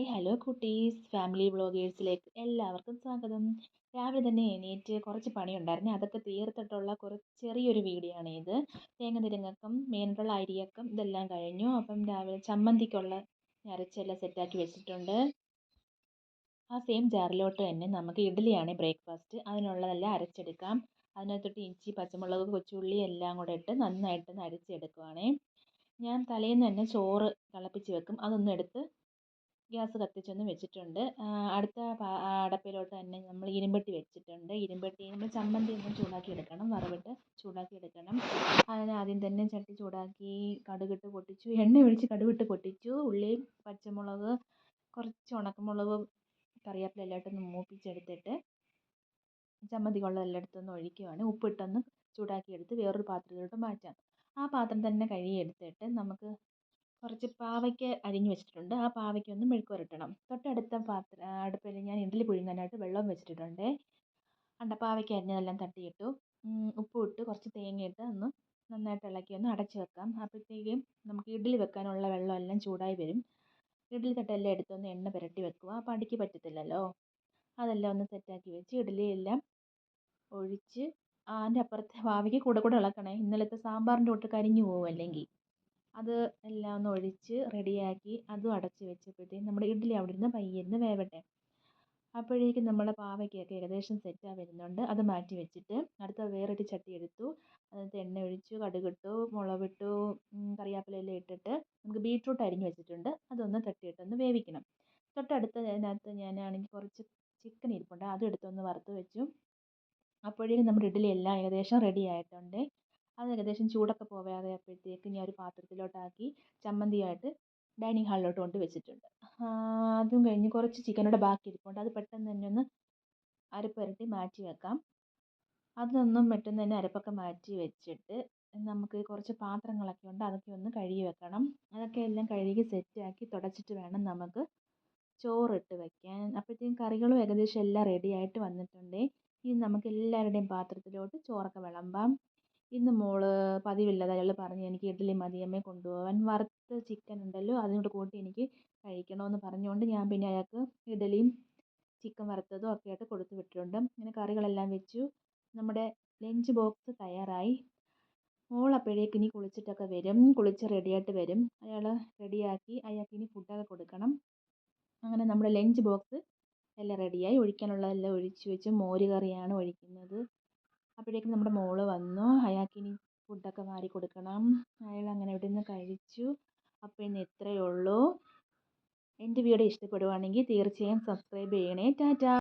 Hello കുട്ടീസ്, family വ്ളോഗേഴ്സിലേക്ക് എല്ലാവർക്കും സ്വാഗതം. രാവിലെ തന്നെ എണീറ്റ് കുറച്ച് പണിയുണ്ടായിരുന്നു, അതൊക്കെ തീർത്തിട്ടുള്ള ചെറിയൊരു വീഡിയോ ആണ് ഇത്. തേങ്ങ തിരങ്ങക്കം, മീനുള്ള അരിയക്കം ഇതെല്ലാം കഴിഞ്ഞു. അപ്പം രാവിലെ ചമ്മന്തിക്കുള്ള അരച്ചെല്ലാം സെറ്റാക്കി വെച്ചിട്ടുണ്ട്. ആ സെയിം ജാറിലോട്ട് തന്നെ നമുക്ക് ഇഡ്ഡലിയാണ് ബ്രേക്ക്ഫാസ്റ്റ്, അതിനുള്ളതെല്ലാം അരച്ചെടുക്കാം. അതിനകത്തോട്ട് ഇഞ്ചി, പച്ചമുളക്, കൊച്ചുള്ളി എല്ലാം കൂടെ ഇട്ട് നന്നായിട്ടൊന്ന് അരച്ചെടുക്കുവാണേ. ഞാൻ തലേന്ന് തന്നെ ചോറ് തിളപ്പിച്ച് വെക്കും, അതൊന്നും എടുത്ത് ഗ്യാസ് കത്തിച്ചൊന്ന് വെച്ചിട്ടുണ്ട്. അടുത്ത അടപ്പിലോട്ട് തന്നെ നമ്മൾ ഇരുമ്പട്ടി വെച്ചിട്ടുണ്ട്. ഇരുമ്പട്ടി നമ്മൾ ചമ്മന്തി ഒന്ന് ചൂടാക്കി എടുക്കണം, വറവിട്ട് ചൂടാക്കി എടുക്കണം. അതിന് ആദ്യം തന്നെ ചട്ടി ചൂടാക്കി കടുകിട്ട് പൊട്ടിച്ചു, എണ്ണ ഒഴിച്ച് കടുകിട്ട് പൊട്ടിച്ചു. ഉള്ളിയും പച്ചമുളക്, കുറച്ച് ഉണക്കമുളക്, കറിവേപ്പില എല്ലാം ഇട്ടൊന്ന് മൂപ്പിച്ചെടുത്തിട്ട് ചമ്മന്തിക്കുള്ളതെല്ലാം എടുത്തൊന്ന് ഒഴിക്കുവാണ്. ഉപ്പിട്ടൊന്ന് ചൂടാക്കി എടുത്ത് വേറൊരു പാത്രത്തിലോട്ട് മാറ്റാം. ആ പാത്രം തന്നെ കഴുകി എടുത്തിട്ട് നമുക്ക് കുറച്ച് പാവയ്ക്ക അരിഞ്ഞ് വെച്ചിട്ടുണ്ട്. ആ പാവയ്ക്ക ഒന്ന് മെഴുക്ക് പുരട്ടണം. തൊട്ടടുത്ത അടുപ്പിൽ ഞാൻ ഇഡ്ഡലി പുഴുങ്ങാനായിട്ട് വെള്ളം വെച്ചിട്ടുണ്ട്. പാവയ്ക്ക അരിഞ്ഞതെല്ലാം തട്ടിയിട്ടു. ഉപ്പും ഇട്ട് കുറച്ച് തേങ്ങയിട്ട് ഒന്ന് നന്നായിട്ട് ഇളക്കി ഒന്ന് അടച്ച് വെക്കാം. അപ്പോഴത്തേക്കും നമുക്ക് ഇഡ്ഡലി വെക്കാനുള്ള വെള്ളമെല്ലാം ചൂടായി വരും. ഇഡ്ഡലി തട്ടെല്ലാം എടുത്തൊന്ന് എണ്ണ പുരട്ടി വെക്കുക, അപ്പോൾ അടിക്ക് പറ്റത്തില്ലല്ലോ. അതെല്ലാം ഒന്ന് സെറ്റാക്കി വെച്ച് ഇഡ്ഡലിയെല്ലാം ഒഴിച്ച് അതിൻ്റെ അപ്പുറത്തെ പാവയ്ക്ക് കൂടെ കൂടെ ഇളക്കണേ, ഇന്നലത്തെ സാമ്പാറിൻ്റെ കൂട്ട് കരിഞ്ഞു പോകും അല്ലെങ്കിൽ. അത് എല്ലാം ഒന്ന് ഒഴിച്ച് റെഡിയാക്കി അതും അടച്ച് വെച്ചപ്പോഴത്തേക്കും നമ്മുടെ ഇഡ്ഡലി അവിടെ ഇരുന്ന് പയ്യെ ഇരുന്ന് വേവട്ടെ. അപ്പോഴേക്കും നമ്മുടെ പാവയ്ക്കൊക്കെ ഏകദേശം സെറ്റായി വരുന്നുണ്ട്. അത് മാറ്റി വെച്ചിട്ട് അടുത്ത വേറൊരു ചട്ടി എടുത്തു. അതിനകത്ത് എണ്ണ ഒഴിച്ചു, കടുകിട്ടു, മുളകിട്ടു, കറിവേപ്പിലയെല്ലാം ഇട്ടിട്ട് നമുക്ക് ബീറ്റ്റൂട്ട് അരിഞ്ഞ് വെച്ചിട്ടുണ്ട്, അതൊന്ന് തട്ടിയിട്ടൊന്ന് വേവിക്കണം. തൊട്ടടുത്തതിനകത്ത് ഞാനാണെങ്കിൽ കുറച്ച് ചിക്കൻ ഇരിപ്പുണ്ട്, അതും എടുത്തൊന്ന് വറുത്ത് വെച്ചു. അപ്പോഴേക്കും നമ്മുടെ ഇഡ്ഡലി എല്ലാം ഏകദേശം റെഡി ആയിട്ടുണ്ട്. അത് ഏകദേശം ചൂടൊക്കെ പോവാതെ ആയപ്പോഴത്തേക്ക് ഞാൻ ഒരു പാത്രത്തിലോട്ടാക്കി ചമ്മന്തിയായിട്ട് ഡൈനിങ് ഹാളിലോട്ട് കൊണ്ട് വെച്ചിട്ടുണ്ട്. അതും കഴിഞ്ഞ് കുറച്ച് ചിക്കനോടെ ബാക്കി ഇരിപ്പുണ്ട്, അത് പെട്ടെന്ന് തന്നെ ഒന്ന് അരപ്പ് പുരട്ടി മാറ്റി വെക്കാം. അതൊന്നും പെട്ടെന്ന് തന്നെ അരപ്പൊക്കെ മാറ്റി വെച്ചിട്ട് നമുക്ക് കുറച്ച് പാത്രങ്ങളൊക്കെ ഉണ്ട്, അതൊക്കെ ഒന്ന് കഴുകി വെക്കണം. അതൊക്കെ എല്ലാം കഴുകി സെറ്റാക്കി തുടച്ചിട്ട് വേണം നമുക്ക് ചോറിട്ട് വയ്ക്കാൻ. അപ്പോഴത്തേക്കും കറികളും ഏകദേശം എല്ലാം റെഡി ആയിട്ട് വന്നിട്ടുണ്ട്. ഇനി നമുക്ക് എല്ലാവരുടെയും പാത്രത്തിലോട്ട് ചോറൊക്കെ വിളമ്പാം. ഇന്ന് മോള് പതിവില്ലാതെ അയാൾ പറഞ്ഞ് എനിക്ക് ഇഡ്ഡലി മതിയമ്മേ കൊണ്ടുപോകാൻ, വറുത്ത ചിക്കൻ ഉണ്ടല്ലോ അതും കൂടെ കൂട്ടി എനിക്ക് കഴിക്കണമെന്ന് പറഞ്ഞുകൊണ്ട് ഞാൻ പിന്നെ അയാൾക്ക് ഇഡ്ഡലിയും ചിക്കൻ വറുത്തതും ഒക്കെ ആയിട്ട് കൊടുത്തു വിട്ടിട്ടുണ്ട്. ഇങ്ങനെ കറികളെല്ലാം വെച്ചു. നമ്മുടെ ലഞ്ച് ബോക്സ് തയ്യാറായി. മോൾ അപ്പോഴേക്ക് ഇനി കുളിച്ചിട്ടൊക്കെ വരും, കുളിച്ച് റെഡിയായിട്ട് വരും. അയാൾ റെഡിയാക്കി അയാൾക്ക് ഇനി ഫുഡൊക്കെ കൊടുക്കണം. അങ്ങനെ നമ്മുടെ ലഞ്ച് ബോക്സ് എല്ലാം റെഡിയായി. ഒഴിക്കാനുള്ളതെല്ലാം ഒഴിച്ച് വെച്ച് മോര് കറിയാണ് ഒഴിക്കുന്നത്. അപ്പോഴേക്കും നമ്മുടെ മോള് വന്നു, അയാൾക്കിനി ഫുഡൊക്കെ വാരി കൊടുക്കണം. അയാൾ അങ്ങനെ ഇവിടെ നിന്ന് കഴിച്ചു. അപ്പോൾ ഇന്ന് ഇത്രയേ ഉള്ളൂ. എൻ്റെ വീഡിയോ ഇഷ്ടപ്പെടുവാണെങ്കിൽ തീർച്ചയായും സബ്സ്ക്രൈബ് ചെയ്യണേ. ടാറ്റാ.